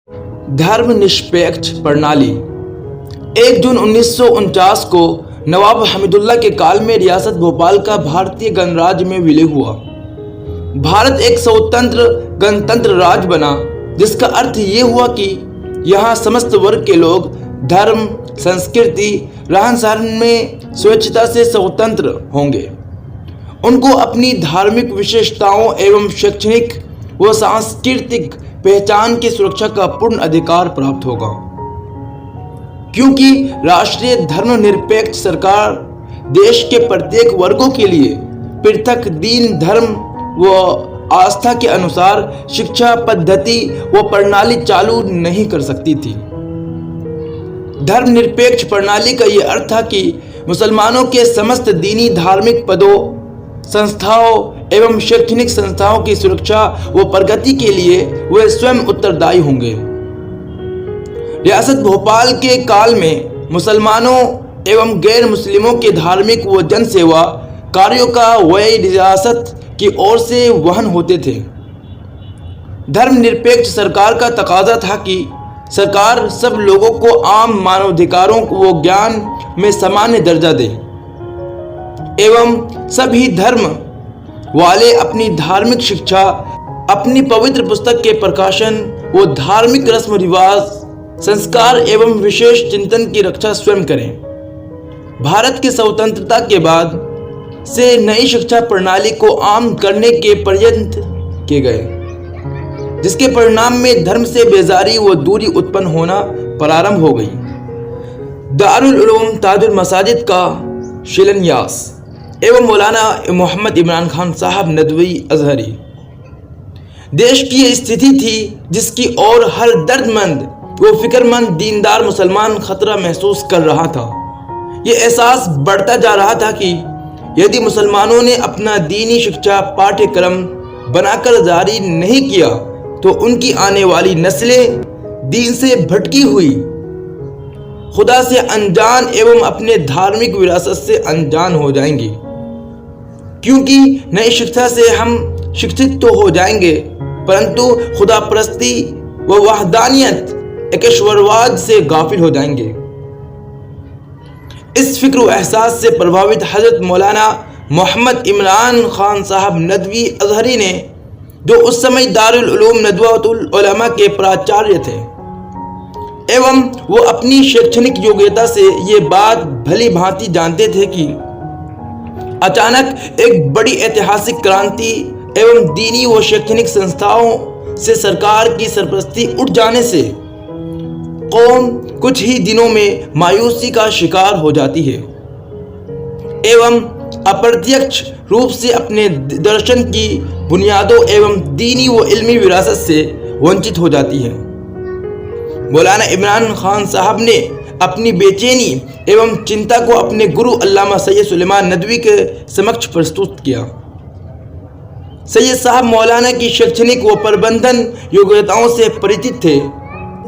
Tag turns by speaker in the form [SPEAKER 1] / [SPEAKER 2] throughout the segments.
[SPEAKER 1] धर्मनिरपेक्ष प्रणाली 1 जून 1949 को नवाब हमीदुल्ला के काल में रियासत भोपाल का भारतीय गणराज्य में विलय हुआ। भारत एक स्वतंत्र गणतंत्र राज्य बना, जिसका अर्थ ये हुआ कि यहाँ समस्त वर्ग के लोग धर्म, संस्कृति, रहन सहन में स्वेच्छता से स्वतंत्र होंगे। उनको अपनी धार्मिक विशेषताओं एवं शैक्षणिक व सांस्कृतिक पहचान की सुरक्षा का पूर्ण अधिकार प्राप्त होगा, क्योंकि राष्ट्रीय धर्मनिरपेक्ष सरकार देश के प्रत्येक वर्गों के लिए पृथक दीन, धर्म व आस्था के अनुसार शिक्षा पद्धति व प्रणाली चालू नहीं कर सकती थी। धर्मनिरपेक्ष प्रणाली का यह अर्थ था कि मुसलमानों के समस्त दीनी धार्मिक पदों, संस्थाओं एवं शैक्षणिक संस्थाओं की सुरक्षा व प्रगति के लिए वे स्वयं उत्तरदायी होंगे। रियासत भोपाल के काल में मुसलमानों एवं गैर मुस्लिमों के धार्मिक व जन सेवा कार्यों का व्यय रियासत की ओर से वहन होते थे। धर्मनिरपेक्ष सरकार का तकाजा था कि सरकार सब लोगों को आम मानवाधिकारों व ज्ञान में सामान्य दर्जा दे एवं सभी धर्म वाले अपनी धार्मिक शिक्षा, अपनी पवित्र पुस्तक के प्रकाशन व धार्मिक रस्म रिवाज, संस्कार एवं विशेष चिंतन की रक्षा स्वयं करें। भारत की स्वतंत्रता के बाद से नई शिक्षा प्रणाली को आम करने के प्रयत्न किए गए, जिसके परिणाम में धर्म से बेजारी व दूरी उत्पन्न होना प्रारंभ हो गई। दारुल उलूम ताजुल मसाजिद का शिलान्यास एवं मौलाना मोहम्मद इमरान खान साहब नदवी अजहरी। देश की यह स्थिति थी जिसकी ओर हर दर्दमंद व फिक्रमंद दीनदार मुसलमान खतरा महसूस कर रहा था। ये एहसास बढ़ता जा रहा था कि यदि मुसलमानों ने अपना दीनी शिक्षा पाठ्यक्रम बनाकर जारी नहीं किया तो उनकी आने वाली नस्लें दीन से भटकी हुई, खुदा से अनजान एवं अपने धार्मिक विरासत से अनजान हो जाएंगी। क्योंकि नई शिक्षा से हम शिक्षित तो हो जाएंगे, परंतु खुदा परस्ती व वहदानियत, एकेश्वरवाद से गाफिल हो जाएंगे। इस फिक्र व एहसास से प्रभावित हजरत मौलाना मोहम्मद इमरान खान साहब नदवी अजहरी ने, जो उस समय दारुल उलूम नदवातुल उलमा के प्राचार्य थे एवं वो अपनी शैक्षणिक योग्यता से ये बात भली भांति जानते थे कि अचानक एक बड़ी ऐतिहासिक क्रांति एवं दीनी व शैक्षणिक संस्थाओं से सरकार की सरपरस्ती उठ जाने से कौम कुछ ही दिनों में मायूसी का शिकार हो जाती है एवं अप्रत्यक्ष रूप से अपने दर्शन की बुनियादों एवं दीनी व इल्मी विरासत से वंचित हो जाती है। मौलाना इमरान खान साहब ने अपनी बेचैनी एवं चिंता को अपने गुरु अल्लामा सैयद सुलेमान नदवी के समक्ष प्रस्तुत किया। सैयद साहब मौलाना की शैक्षणिक व प्रबंधन योग्यताओं से परिचित थे।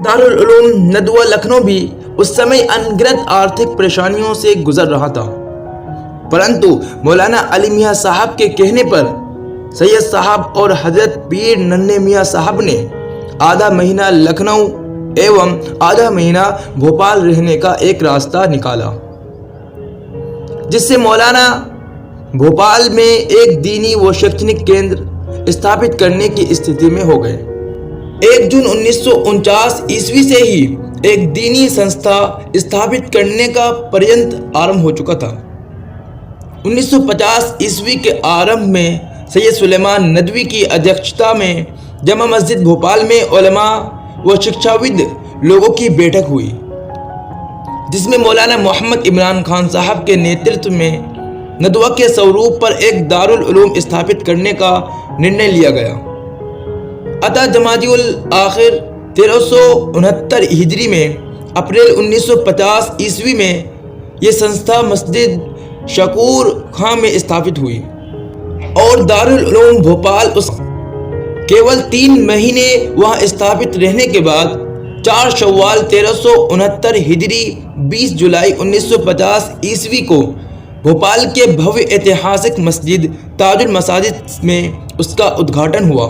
[SPEAKER 1] दारुल उलूम नदवा लखनऊ भी उस समय अनगिनत आर्थिक परेशानियों से गुजर रहा था, परंतु मौलाना अली मियाँ साहब के कहने पर सैयद साहब और हजरत पीर नन्हे मियाँ साहब ने आधा महीना लखनऊ एवं आधा महीना भोपाल रहने का एक रास्ता निकाला, जिससे मौलाना भोपाल में एक दीनी व शैक्षणिक केंद्र स्थापित करने की स्थिति में हो गए। 1 जून 1949 ईस्वी से ही एक दीनी संस्था स्थापित करने का प्रयत्न आरंभ हो चुका था। 1950 ईस्वी के आरंभ में सैयद सुलेमान नदवी की अध्यक्षता में जमा मस्जिद भोपाल में उलमा व शिक्षाविद लोगों की बैठक हुई, जिसमें मौलाना मोहम्मद इमरान खान साहब के नेतृत्व में नदवा के स्वरूप पर एक दारुल उलूम स्थापित करने का निर्णय लिया गया। अतः जमादिउल आखिर 1369 हिजरी में अप्रैल 1950 ईस्वी में ये संस्था मस्जिद शकूर खां में स्थापित हुई और दारुल उलूम भोपाल उस केवल 3 महीने वहां स्थापित रहने के बाद 4 शव्वाल 1369 हिजरी 20 जुलाई 1950 ईस्वी को भोपाल के भव्य ऐतिहासिक मस्जिद ताजुल मसाजिद में उसका उद्घाटन हुआ,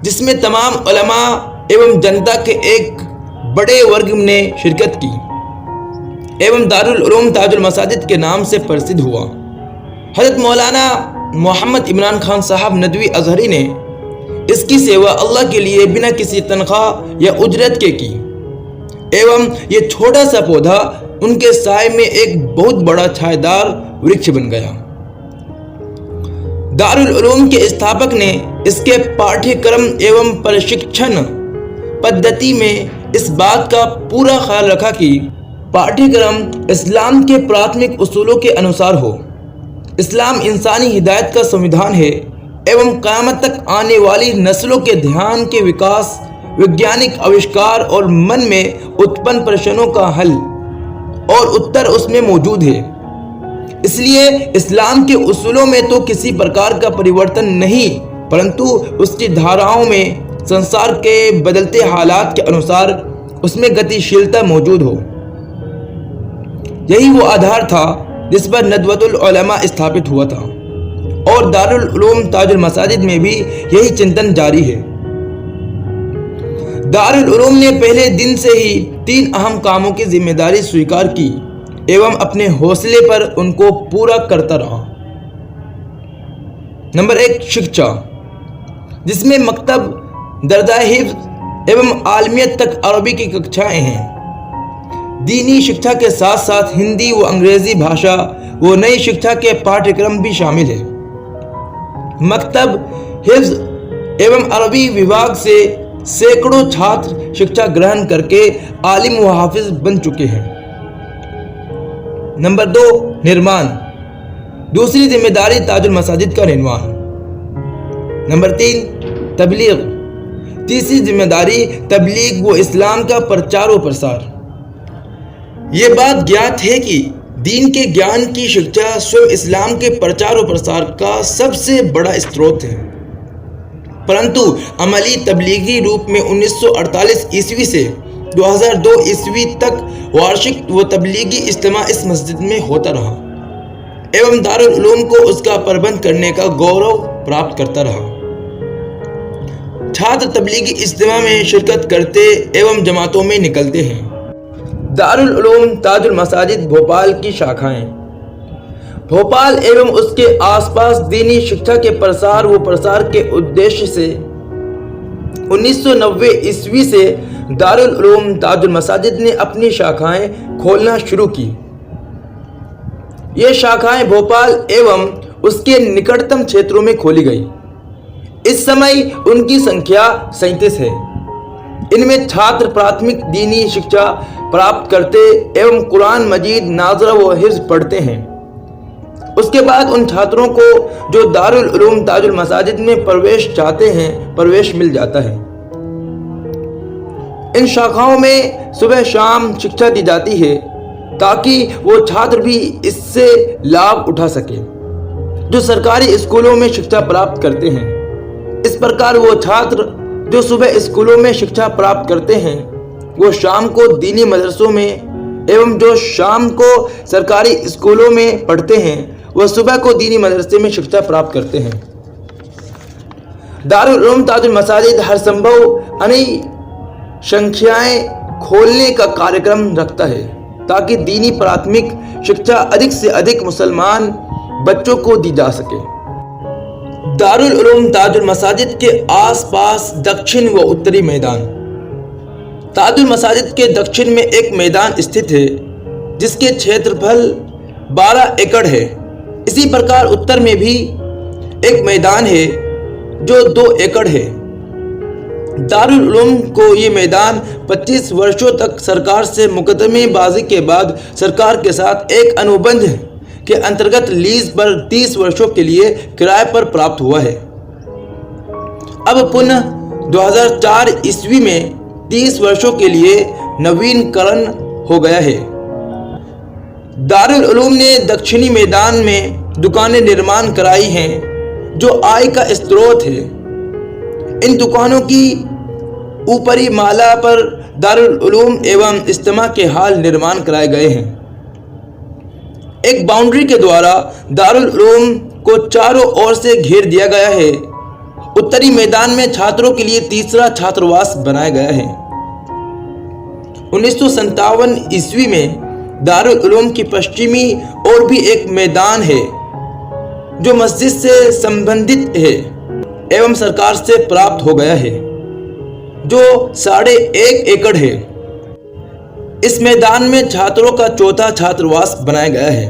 [SPEAKER 1] जिसमें तमाम उलमा एवं जनता के एक बड़े वर्ग ने शिरकत की एवं दारुल उलूम ताजुल मसाजिद के नाम से प्रसिद्ध हुआ। हज़रत मौलाना मोहम्मद इमरान खान साहब नदवी अजहरी ने इसकी सेवा अल्लाह के लिए बिना किसी तनख्वाह या उजरत के की एवं ये छोटा सा पौधा उनके साए में एक बहुत बड़ा छायादार वृक्ष बन गया। दारुल उलूम के स्थापक ने इसके पाठ्यक्रम एवं प्रशिक्षण पद्धति में इस बात का पूरा ख्याल रखा कि पाठ्यक्रम इस्लाम के प्राथमिक उसूलों के अनुसार हो। इस्लाम इंसानी हिदायत का संविधान है एवं क़यामत तक आने वाली नस्लों के ध्यान के विकास, वैज्ञानिक आविष्कार और मन में उत्पन्न प्रश्नों का हल और उत्तर उसमें मौजूद है। इसलिए इस्लाम के उसूलों में तो किसी प्रकार का परिवर्तन नहीं, परंतु उसकी धाराओं में संसार के बदलते हालात के अनुसार उसमें गतिशीलता मौजूद हो। यही वो आधार था जिस पर नदवतुल उलमा स्थापित हुआ था और दारुल उलूम ताजुल मसाजिद में भी यही चिंतन जारी है। दारुल उलूम ने पहले दिन से ही 3 अहम कामों की जिम्मेदारी स्वीकार की एवं अपने हौसले पर उनको पूरा करता रहा। नंबर 1, शिक्षा, जिसमें मकतब, दर्जा हिफ्ज़ एवं आलमियत तक अरबी की कक्षाएं हैं। दीनी शिक्षा के साथ साथ हिंदी व अंग्रेजी भाषा व नई शिक्षा के पाठ्यक्रम भी शामिल है। मकतब, हिफ्ज़ एवं अरबी विभाग से सैकड़ों छात्र शिक्षा ग्रहण करके आलिम व हाफिज बन चुके हैं। नंबर 2, निर्माण, दूसरी जिम्मेदारी ताजुल मसाजिद का निर्माण। नंबर 3, तबलीग, तीसरी जिम्मेदारी तबलीग व इस्लाम का प्रचार व प्रसार। ये बात ज्ञात है कि दीन के ज्ञान की शिक्षा स्वयं इस्लाम के प्रचार और प्रसार का सबसे बड़ा स्रोत है, परंतु अमली तबलीगी रूप में 1948 ईस्वी से 2002 ईस्वी तक वार्षिक व तबलीगी इज्तिमा इस मस्जिद में होता रहा एवं दारुल उलूम को उसका प्रबंध करने का गौरव प्राप्त करता रहा। छात्र तबलीगी इज्तिमा में शिरकत करते एवं जमातों में निकलते हैं। दारुल उलूम ताजुल मसाजिद भोपाल की शाखाएं। भोपाल एवं उसके आसपास दीनी शिक्षा के प्रसार व प्रसार के उद्देश्य से 1990 ईस्वी से दारुल उलूम ताजुल मसाजिद ने अपनी शाखाएं खोलना शुरू की। ये शाखाएं भोपाल एवं उसके निकटतम क्षेत्रों में खोली गई। इस समय उनकी संख्या 37 है। इनमें छात्र प्राथमिक दीनी शिक्षा प्राप्त करते एवं कुरान मजीद, नाज़रा व हिफ्ज़ पढ़ते हैं। उसके बाद उन छात्रों को जो दारुल उलूम ताजुल मसाजिद में प्रवेश चाहते हैं, प्रवेश मिल जाता है। इन शाखाओं में सुबह शाम शिक्षा दी जाती है ताकि वो छात्र भी इससे लाभ उठा सके जो सरकारी स्कूलों में शिक्षा प्राप्त करते हैं। इस प्रकार वो छात्र जो सुबह स्कूलों में शिक्षा प्राप्त करते हैं वो शाम को दीनी मदरसों में एवं जो शाम को सरकारी स्कूलों में पढ़ते हैं वह सुबह को दीनी मदरसे में शिक्षा प्राप्त करते हैं। दारुल उलूम ताजुल मसाजिद हर संभव नई संख्याएं खोलने का कार्यक्रम रखता है ताकि दीनी प्राथमिक शिक्षा अधिक से अधिक मुसलमान बच्चों को दी जा सके। दारुल उलूम ताजुल मसाजिद के आसपास दक्षिण व उत्तरी मैदान। ताजुल मसाजिद के दक्षिण में एक मैदान स्थित है जिसके क्षेत्रफल 12 एकड़ है। इसी प्रकार उत्तर में भी एक मैदान है जो 2 एकड़ है। दारुल उलूम को ये मैदान 25 वर्षों तक सरकार से मुकदमेबाजी के बाद सरकार के साथ एक अनुबंध के अंतर्गत लीज पर 30 वर्षों के लिए किराए पर प्राप्त हुआ है। अब पुनः 2004 ईस्वी में 30 वर्षों के लिए नवीनीकरण हो गया है। दारुल उलूम ने दक्षिणी मैदान में दुकानें निर्माण कराई हैं जो आय का स्रोत है। इन दुकानों की ऊपरी माला पर दारुल उलूम एवं इज्तिमा के हाल निर्माण कराए गए हैं। एक बाउंड्री के द्वारा दारुल उलूम को चारों ओर से घेर दिया गया है उत्तरी मैदान में छात्रों के लिए तीसरा छात्रावास बनाया गया है। 1957 ईस्वी में दारुल उलूम की पश्चिमी ओर भी एक मैदान है जो मस्जिद से संबंधित है एवं सरकार से प्राप्त हो गया है, जो 1.5 एकड़ है। इस मैदान में छात्रों का चौथा छात्रावास बनाया गया है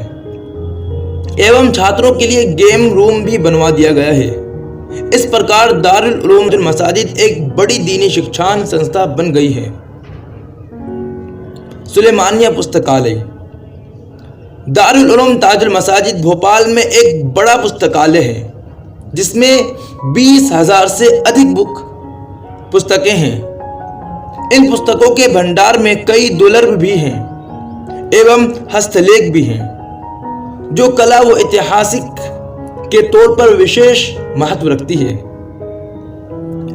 [SPEAKER 1] एवं छात्रों के लिए गेम रूम भी बनवा दिया गया है। इस प्रकार दारुल उलूम मसाजिद एक बड़ी दीनी शिक्षान संस्था बन गई है। सुलेमानिया पुस्तकालय। दारुल उलूम ताजुल मसाजिद भोपाल में एक बड़ा पुस्तकालय है जिसमें 20,000 से अधिक पुस्तकें हैं। इन पुस्तकों के भंडार में कई दुर्लभ भी हैं एवं हस्तलेख भी हैं जो कला व ऐतिहासिक के तौर पर विशेष महत्व रखती है।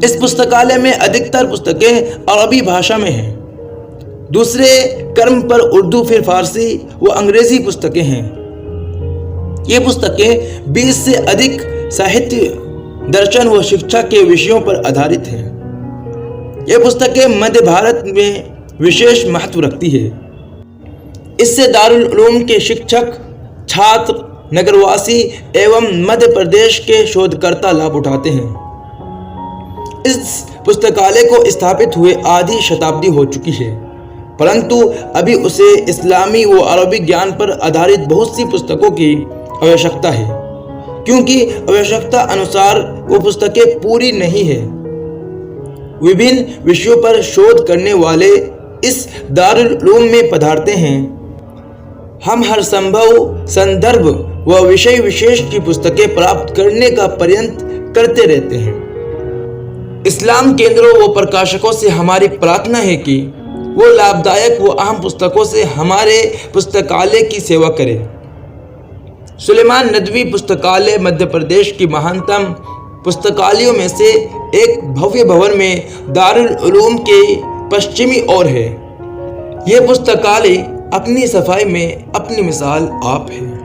[SPEAKER 1] इस पुस्तकालय में अधिकतर पुस्तकें अरबी भाषा में हैं। दूसरे क्रम पर उर्दू, फिर फारसी व अंग्रेजी पुस्तकें हैं। ये पुस्तकें 20 से अधिक साहित्य, दर्शन व शिक्षा के विषयों पर आधारित हैं। ये पुस्तकें मध्य भारत में विशेष महत्व रखती है। इससे दारुल उलूम के शिक्षक, छात्र, नगरवासी एवं मध्य प्रदेश के शोधकर्ता लाभ उठाते हैं। इस पुस्तकालय को स्थापित हुए आधी शताब्दी हो चुकी है, परंतु अभी उसे इस्लामी व अरबी ज्ञान पर आधारित बहुत सी पुस्तकों की आवश्यकता है, क्योंकि आवश्यकता अनुसार वो पुस्तकें पूरी नहीं है। विभिन्न विषयों पर शोध करने वाले इस दारुल उलूम में पधारते हैं। हम हर संभव संदर्भ व विषय विशेष की पुस्तकें प्राप्त करने का प्रयत्न करते रहते हैं। इस्लाम केंद्रों व प्रकाशकों से हमारी प्रार्थना है कि वो लाभदायक व अहम पुस्तकों से हमारे पुस्तकालय की सेवा करें। सुलेमान नदवी पुस्तकालय मध्य प्रदेश की महानतम पुस्तकालयों में से एक भव्य भवन में दारुल उलूम के पश्चिमी ओर है। यह पुस्तकालय अपनी सफाई में अपनी मिसाल आप है।